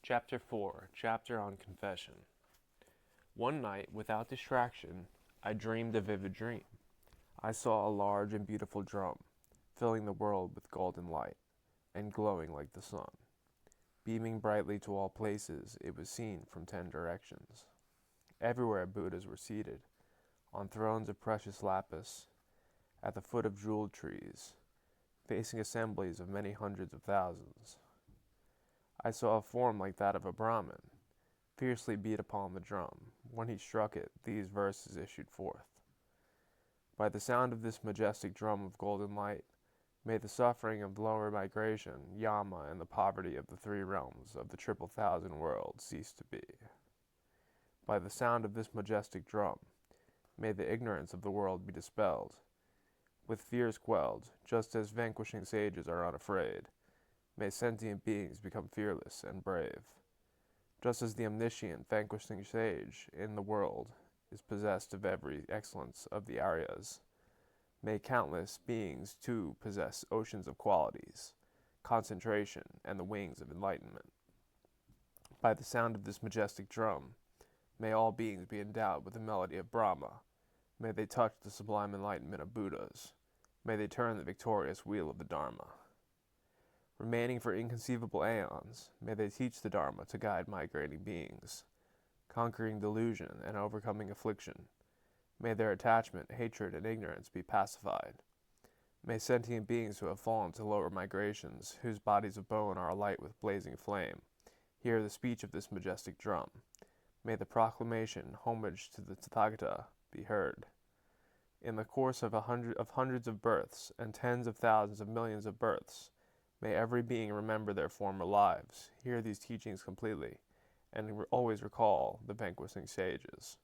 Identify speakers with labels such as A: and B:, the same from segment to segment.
A: Chapter 4, Chapter on Confession. One night, without distraction, I dreamed a vivid dream. I saw a large and beautiful drum, filling the world with golden light, and glowing like the sun. Beaming brightly to all places, it was seen from 10 directions. Everywhere Buddhas were seated, on thrones of precious lapis, at the foot of jeweled trees, facing assemblies of many hundreds of thousands. I saw a form like that of a Brahmin, fiercely beat upon the drum. When he struck it, these verses issued forth. By the sound of this majestic drum of golden light, may the suffering of lower migration, yama, and the poverty of the 3 realms of the 1,000 worlds cease to be. By the sound of this majestic drum, may the ignorance of the world be dispelled, with fears quelled, just as vanquishing sages are unafraid. May sentient beings become fearless and brave. Just as the omniscient, vanquishing sage in the world is possessed of every excellence of the Aryas, may countless beings too possess oceans of qualities, concentration, and the wings of enlightenment. By the sound of this majestic drum, may all beings be endowed with the melody of Brahma. May they touch the sublime enlightenment of Buddhas. May they turn the victorious wheel of the Dharma. Remaining for inconceivable aeons, may they teach the Dharma to guide migrating beings, conquering delusion and overcoming affliction. May their attachment, hatred, and ignorance be pacified. May sentient beings who have fallen to lower migrations, whose bodies of bone are alight with blazing flame, hear the speech of this majestic drum. May the proclamation, homage to the Tathagata, be heard. In the course of hundreds of births and tens of thousands of millions of births, may every being remember their former lives, hear these teachings completely, and always recall the vanquishing sages.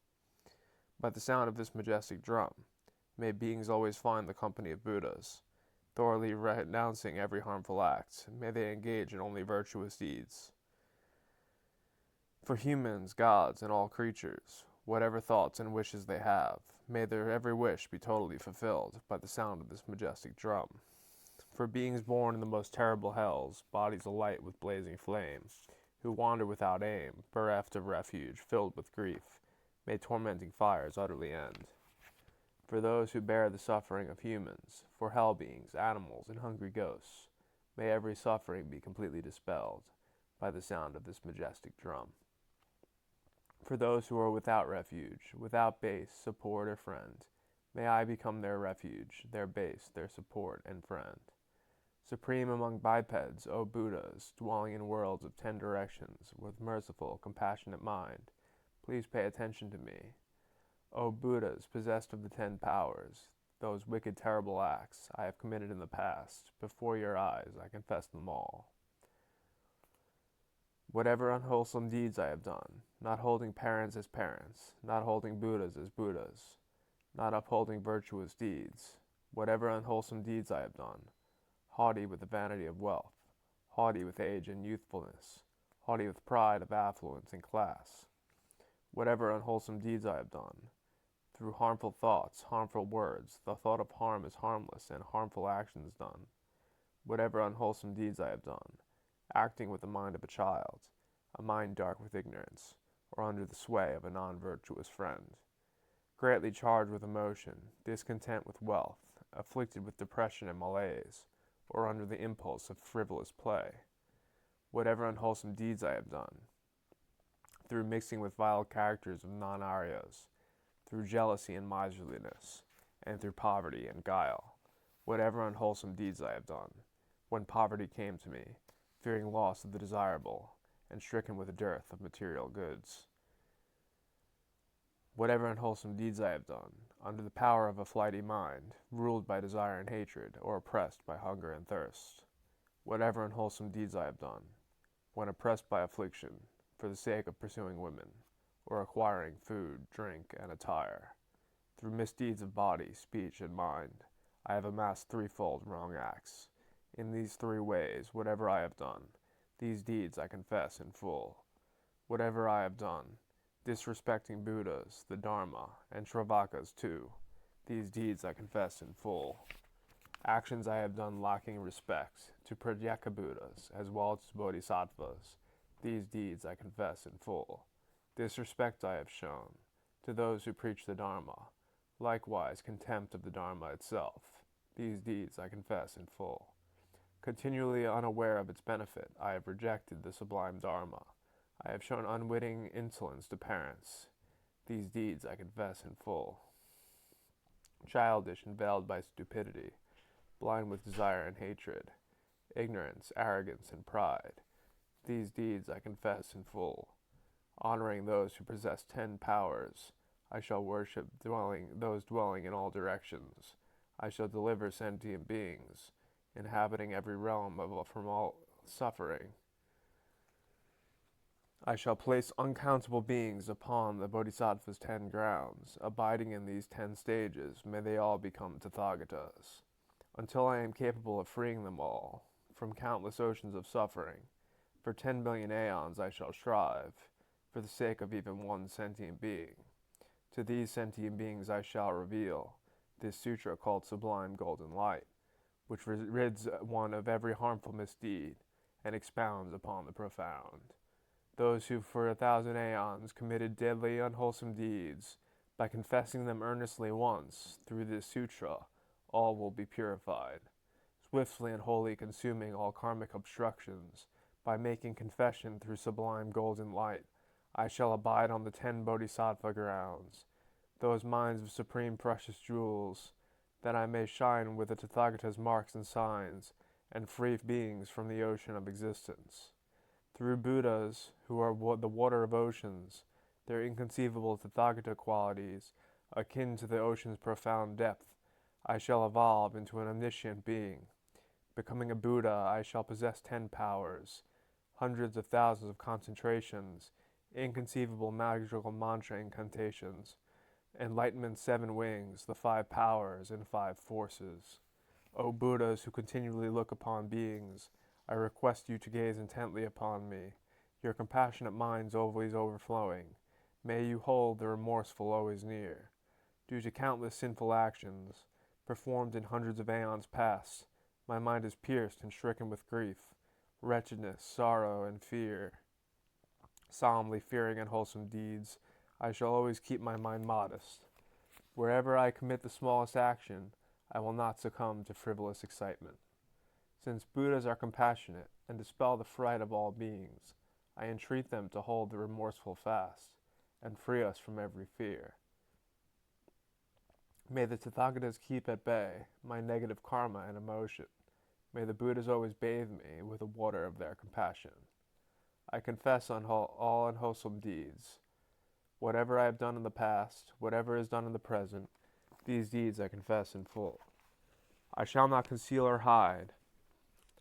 A: By the sound of this majestic drum, may beings always find the company of Buddhas, thoroughly renouncing every harmful act. May they engage in only virtuous deeds. For humans, gods, and all creatures, whatever thoughts and wishes they have, may their every wish be totally fulfilled by the sound of this majestic drum. For beings born in the most terrible hells, bodies alight with blazing flame, who wander without aim, bereft of refuge, filled with grief, may tormenting fires utterly end. For those who bear the suffering of humans, for hell beings, animals, and hungry ghosts, may every suffering be completely dispelled by the sound of this majestic drum. For those who are without refuge, without base, support, or friend, may I become their refuge, their base, their support, and friend. Supreme among bipeds, O Buddhas, dwelling in worlds of 10 directions, with merciful, compassionate mind, please pay attention to me. O Buddhas, possessed of the 10 powers, those wicked, terrible acts I have committed in the past, before your eyes I confess them all. Whatever unwholesome deeds I have done, not holding parents as parents, not holding Buddhas as Buddhas, not upholding virtuous deeds, whatever unwholesome deeds I have done, haughty with the vanity of wealth, haughty with age and youthfulness, haughty with pride of affluence and class. Whatever unwholesome deeds I have done, through harmful thoughts, harmful words, the thought of harm is harmless, and harmful actions done. Whatever unwholesome deeds I have done, acting with the mind of a child, a mind dark with ignorance, or under the sway of a non-virtuous friend, greatly charged with emotion, discontent with wealth, afflicted with depression and malaise, or under the impulse of frivolous play. Whatever unwholesome deeds I have done, through mixing with vile characters of non-Aryas, through jealousy and miserliness, and through poverty and guile. Whatever unwholesome deeds I have done, when poverty came to me, fearing loss of the desirable, and stricken with a dearth of material goods. Whatever unwholesome deeds I have done, under the power of a flighty mind, ruled by desire and hatred, or oppressed by hunger and thirst. Whatever unwholesome deeds I have done, when oppressed by affliction, for the sake of pursuing women, or acquiring food, drink, and attire. Through misdeeds of body, speech, and mind, I have amassed 3-fold wrong acts. In these 3 ways, whatever I have done, these deeds I confess in full. Whatever I have done, disrespecting Buddhas, the Dharma, and Shravakas too, these deeds I confess in full. Actions I have done lacking respect to Pratyeka Buddhas, as well as Bodhisattvas, These deeds I confess in full. Disrespect I have shown to those who preach the Dharma. Likewise, contempt of the Dharma itself. These deeds I confess in full. Continually unaware of its benefit, I have rejected the sublime Dharma. I have shown unwitting insolence to parents. These deeds I confess in full. Childish and veiled by stupidity, blind with desire and hatred, ignorance, arrogance, and pride. These deeds I confess in full. Honoring those who possess 10 powers, I shall worship those dwelling in all directions. I shall deliver sentient beings, inhabiting every realm from all suffering. I shall place uncountable beings upon the Bodhisattva's 10 grounds. Abiding in these 10 stages, may they all become Tathagatas, until I am capable of freeing them all from countless oceans of suffering. For 10 billion aeons I shall strive, for the sake of even one sentient being. To these sentient beings I shall reveal this sutra called Sublime Golden Light, which rids one of every harmful misdeed and expounds upon the profound. Those who for 1,000 aeons committed deadly unwholesome deeds, by confessing them earnestly once through this sutra, all will be purified, swiftly and wholly consuming all karmic obstructions. By making confession through sublime golden light, I shall abide on the 10 bodhisattva grounds, those mines of supreme precious jewels, that I may shine with the Tathagata's marks and signs, and free beings from the ocean of existence. Through Buddhas, who are the water of oceans, their inconceivable Tathagata qualities, akin to the ocean's profound depth, I shall evolve into an omniscient being. Becoming a Buddha, I shall possess 10 powers, hundreds of thousands of concentrations, inconceivable magical mantra incantations, enlightenment's 7 wings, the 5 powers, and 5 forces. O Buddhas who continually look upon beings, I request you to gaze intently upon me, your compassionate minds always overflowing. May you hold the remorseful always near. Due to countless sinful actions, performed in hundreds of aeons past, my mind is pierced and stricken with grief, wretchedness, sorrow, and fear. Solemnly fearing unwholesome deeds, I shall always keep my mind modest. Wherever I commit the smallest action, I will not succumb to frivolous excitement. Since Buddhas are compassionate and dispel the fright of all beings, I entreat them to hold the remorseful fast and free us from every fear. May the Tathagatas keep at bay my negative karma and emotion. May the Buddhas always bathe me with the water of their compassion. I confess on all unwholesome deeds. Whatever I have done in the past, whatever is done in the present, these deeds I confess in full. I shall not conceal or hide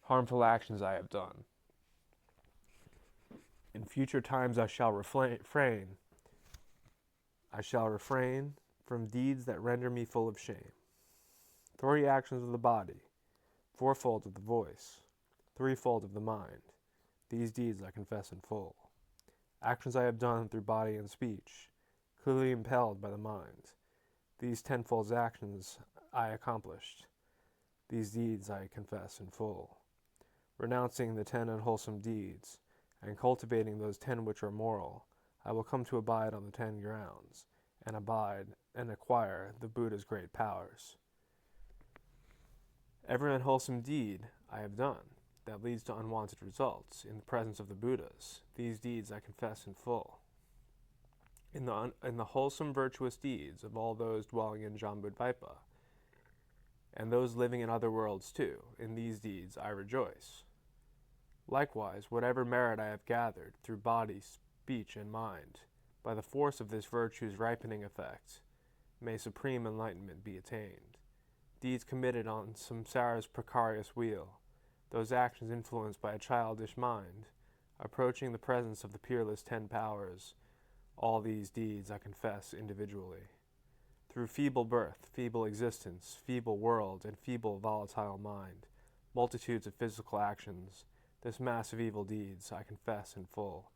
A: harmful actions I have done. In future times I shall refrain from deeds that render me full of shame. 3 actions of the body, 4-fold of the voice, 3-fold of the mind. These deeds I confess in full. Actions I have done through body and speech, clearly impelled by the mind. These 10-fold actions I accomplished. These deeds I confess in full. Renouncing the 10 unwholesome deeds, and cultivating those 10 which are moral, I will come to abide on the 10 grounds, and abide and acquire the Buddha's great powers. Every unwholesome deed I have done that leads to unwanted results in the presence of the Buddhas, these deeds I confess in full. In the wholesome virtuous deeds of all those dwelling in Jambudvipa, and those living in other worlds too, in these deeds I rejoice. Likewise, whatever merit I have gathered through body, speech, and mind, by the force of this virtue's ripening effect, may supreme enlightenment be attained. Deeds committed on samsara's precarious wheel, those actions influenced by a childish mind, approaching the presence of the peerless 10 powers, all these deeds I confess individually. Through feeble birth, feeble existence, feeble world, and feeble volatile mind, multitudes of physical actions, this mass of evil deeds I confess in full.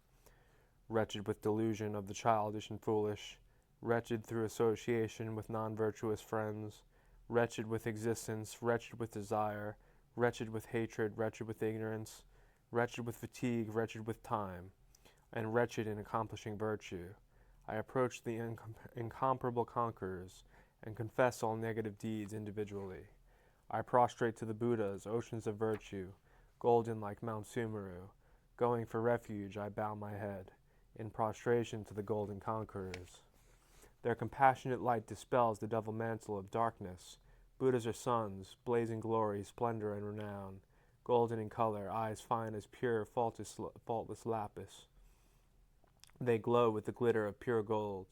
A: Wretched with delusion of the childish and foolish, wretched through association with non-virtuous friends, wretched with existence, wretched with desire, wretched with hatred, wretched with ignorance, wretched with fatigue, wretched with time, and wretched in accomplishing virtue. I approach the incomparable conquerors and confess all negative deeds individually. I prostrate to the Buddhas, oceans of virtue, golden like Mount Sumeru. Going for refuge, I bow my head, in prostration to the golden conquerors. Their compassionate light dispels the double mantle of darkness. Buddhas are suns, blazing glory, splendor, and renown, golden in color, eyes fine as pure, faultless lapis. They glow with the glitter of pure gold.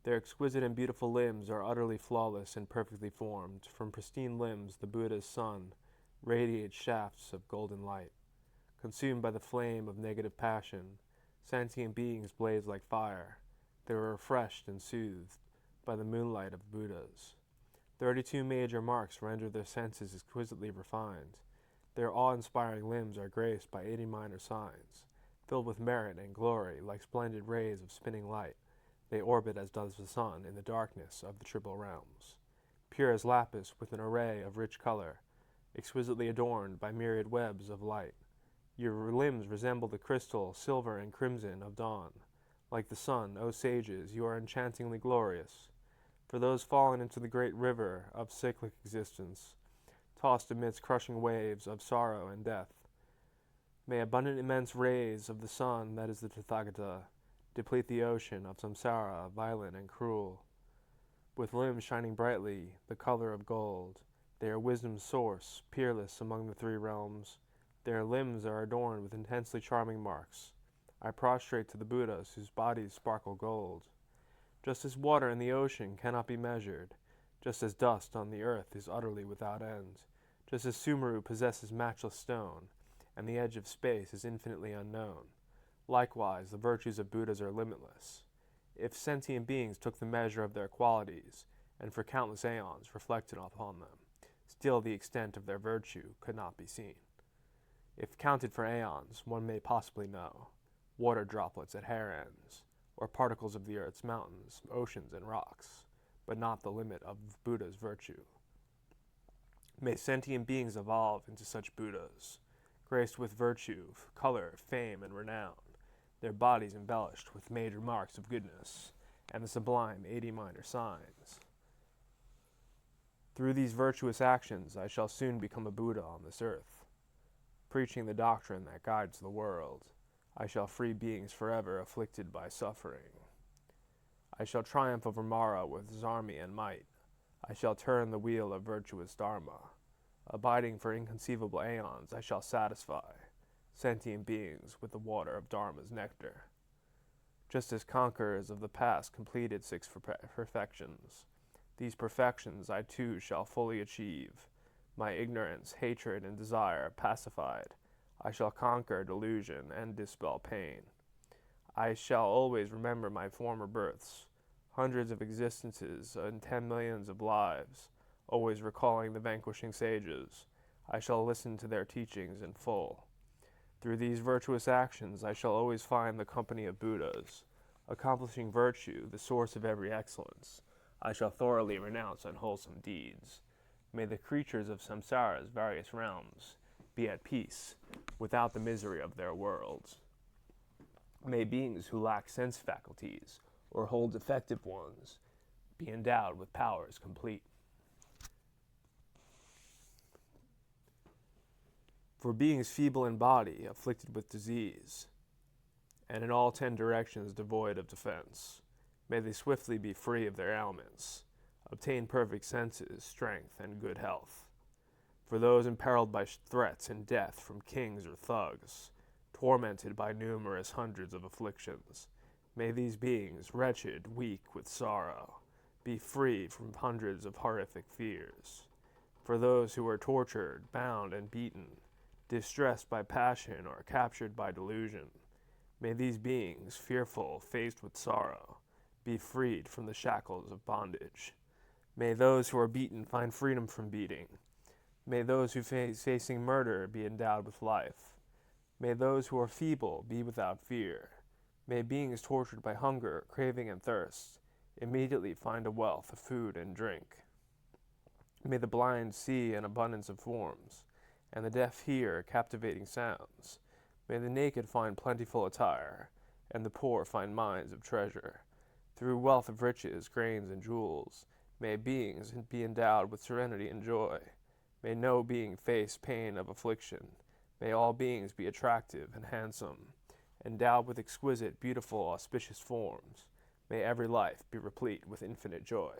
A: Their exquisite and beautiful limbs are utterly flawless and perfectly formed. From pristine limbs, the Buddha's sun radiates shafts of golden light. Consumed by the flame of negative passion, sentient beings blaze like fire. They are refreshed and soothed by the moonlight of Buddhas. 32 major marks render their senses exquisitely refined. Their awe-inspiring limbs are graced by 80 minor signs, filled with merit and glory like splendid rays of spinning light. They orbit as does the sun in the darkness of the triple realms. Pure as lapis with an array of rich color, exquisitely adorned by myriad webs of light. Your limbs resemble the crystal, silver, and crimson of dawn. Like the sun, O sages, you are enchantingly glorious. For those fallen into the great river of cyclic existence, tossed amidst crushing waves of sorrow and death, may abundant immense rays of the sun, that is the Tathagata, deplete the ocean of samsara, violent and cruel. With limbs shining brightly, the color of gold, they are wisdom's source, peerless among the three realms. Their limbs are adorned with intensely charming marks. I prostrate to the Buddhas, whose bodies sparkle gold. Just as water in the ocean cannot be measured, just as dust on the earth is utterly without end, just as Sumeru possesses matchless stone, and the edge of space is infinitely unknown, likewise the virtues of Buddhas are limitless. If sentient beings took the measure of their qualities, and for countless aeons reflected upon them, still the extent of their virtue could not be seen. If counted for aeons, one may possibly know water droplets at hair ends, or particles of the earth's mountains, oceans, and rocks, but not the limit of Buddha's virtue. May sentient beings evolve into such Buddhas, graced with virtue, color, fame, and renown, their bodies embellished with major marks of goodness, and the sublime 80 minor signs. Through these virtuous actions, I shall soon become a Buddha on this earth. Preaching the doctrine that guides the world, I shall free beings forever afflicted by suffering. I shall triumph over Mara with Zarmi and might. I shall turn the wheel of virtuous Dharma. Abiding for inconceivable aeons, I shall satisfy sentient beings with the water of Dharma's nectar. Just as conquerors of the past completed 6 perfections, these perfections I too shall fully achieve. My ignorance, hatred, and desire pacified, I shall conquer delusion and dispel pain. I shall always remember my former births, hundreds of existences and 10 millions of lives, always recalling the vanquishing sages. I shall listen to their teachings in full. Through these virtuous actions, I shall always find the company of Buddhas. Accomplishing virtue, the source of every excellence, I shall thoroughly renounce unwholesome deeds. May the creatures of samsara's various realms be at peace without the misery of their worlds. May beings who lack sense faculties or hold defective ones be endowed with powers complete. For beings feeble in body, afflicted with disease, and in all 10 directions devoid of defense, may they swiftly be free of their ailments, obtain perfect senses, strength, and good health. For those imperiled by threats and death from kings or thugs, tormented by numerous hundreds of afflictions, may these beings, wretched, weak with sorrow, be free from hundreds of horrific fears. For those who are tortured, bound, and beaten, distressed by passion or captured by delusion, may these beings, fearful, faced with sorrow, be freed from the shackles of bondage. May those who are beaten find freedom from beating. May those who facing murder be endowed with life. May those who are feeble be without fear. May beings tortured by hunger, craving, and thirst immediately find a wealth of food and drink. May the blind see an abundance of forms, and the deaf hear captivating sounds. May the naked find plentiful attire, and the poor find mines of treasure. Through wealth of riches, grains, and jewels, may beings be endowed with serenity and joy. May no being face pain of affliction. May all beings be attractive and handsome, endowed with exquisite, beautiful, auspicious forms. May every life be replete with infinite joy.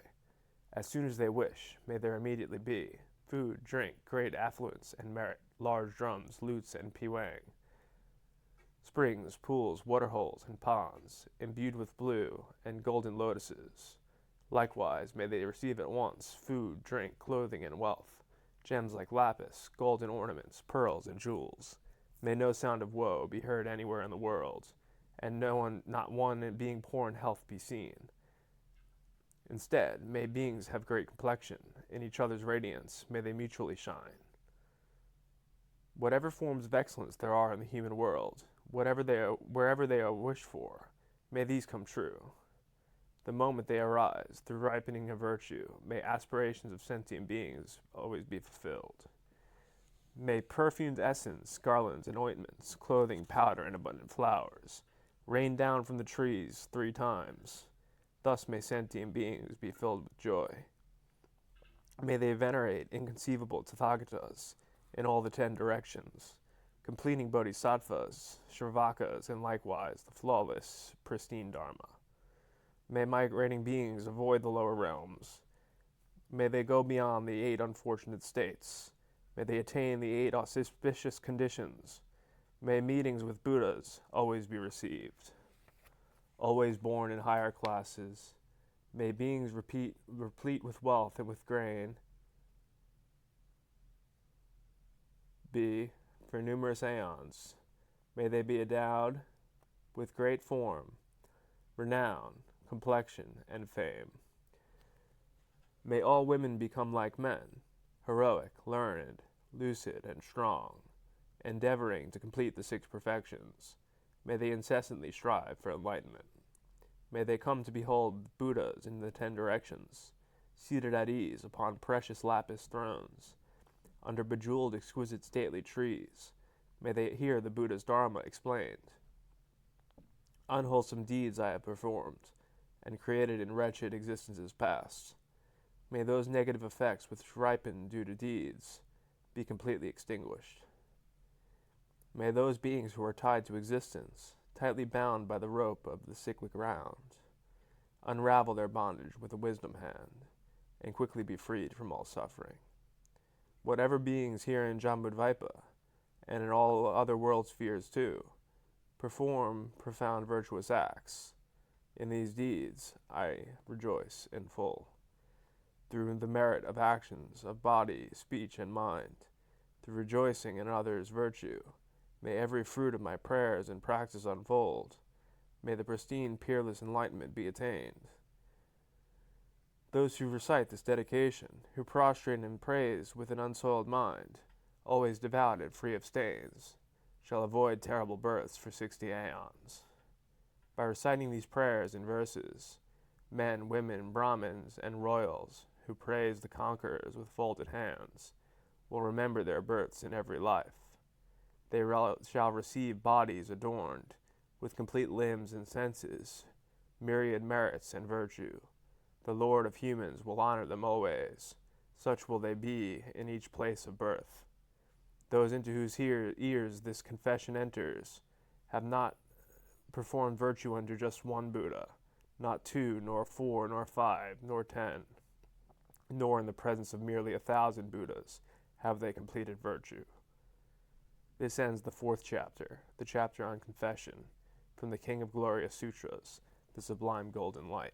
A: As soon as they wish, may there immediately be food, drink, great affluence and merit, large drums, lutes, and piwang, springs, pools, waterholes, and ponds, imbued with blue and golden lotuses. Likewise, may they receive at once food, drink, clothing, and wealth, gems like lapis, golden ornaments, pearls, and jewels. May no sound of woe be heard anywhere in the world, and not one being poor in health be seen. Instead, may beings have great complexion, in each other's radiance may they mutually shine. Whatever forms of excellence there are in the human world, wherever they are wished for, may these come true. The moment they arise, through ripening of virtue, may aspirations of sentient beings always be fulfilled. May perfumed essence, garlands, and ointments, clothing, powder, and abundant flowers, rain down from the trees 3 times. Thus may sentient beings be filled with joy. May they venerate inconceivable Tathagatas in all the 10 directions, completing bodhisattvas, shravakas, and likewise the flawless, pristine Dharma. May migrating beings avoid the lower realms. May they go beyond the 8 unfortunate states. May they attain the 8 auspicious conditions. May meetings with Buddhas always be received. Always born in higher classes, may beings replete with wealth and with grain be for numerous aeons. May they be endowed with great form, renown, complexion, and fame. May all women become like men, heroic, learned, lucid, and strong, endeavoring to complete the 6 perfections. May they incessantly strive for enlightenment. May they come to behold Buddhas in the 10 directions, seated at ease upon precious lapis thrones, under bejeweled exquisite stately trees. May they hear the Buddha's Dharma explained. Unwholesome deeds I have performed, and created in wretched existences past. May those negative effects which ripen due to deeds be completely extinguished. May those beings who are tied to existence, tightly bound by the rope of the cyclic round, unravel their bondage with a wisdom hand, and quickly be freed from all suffering. Whatever beings here in Jambudvipa, and in all other world spheres too, perform profound virtuous acts, in these deeds I rejoice in full. Through the merit of actions of body, speech, and mind, through rejoicing in others' virtue, may every fruit of my prayers and practice unfold. May the pristine, peerless enlightenment be attained. Those who recite this dedication, who prostrate in praise with an unsoiled mind, always devout and free of stains, shall avoid terrible births for 60 aeons. By reciting these prayers in verses, men, women, Brahmins, and royals who praise the conquerors with folded hands will remember their births in every life. They shall receive bodies adorned with complete limbs and senses, myriad merits and virtue. The Lord of humans will honor them always. Such will they be in each place of birth. Those into whose ears this confession enters have not performed virtue under just one Buddha, not 2, nor 4, nor 5, nor 10, nor in the presence of merely 1,000 Buddhas have they completed virtue. This ends the 4th chapter, the chapter on confession, from the King of Glorious Sutras, the Sublime Golden Light.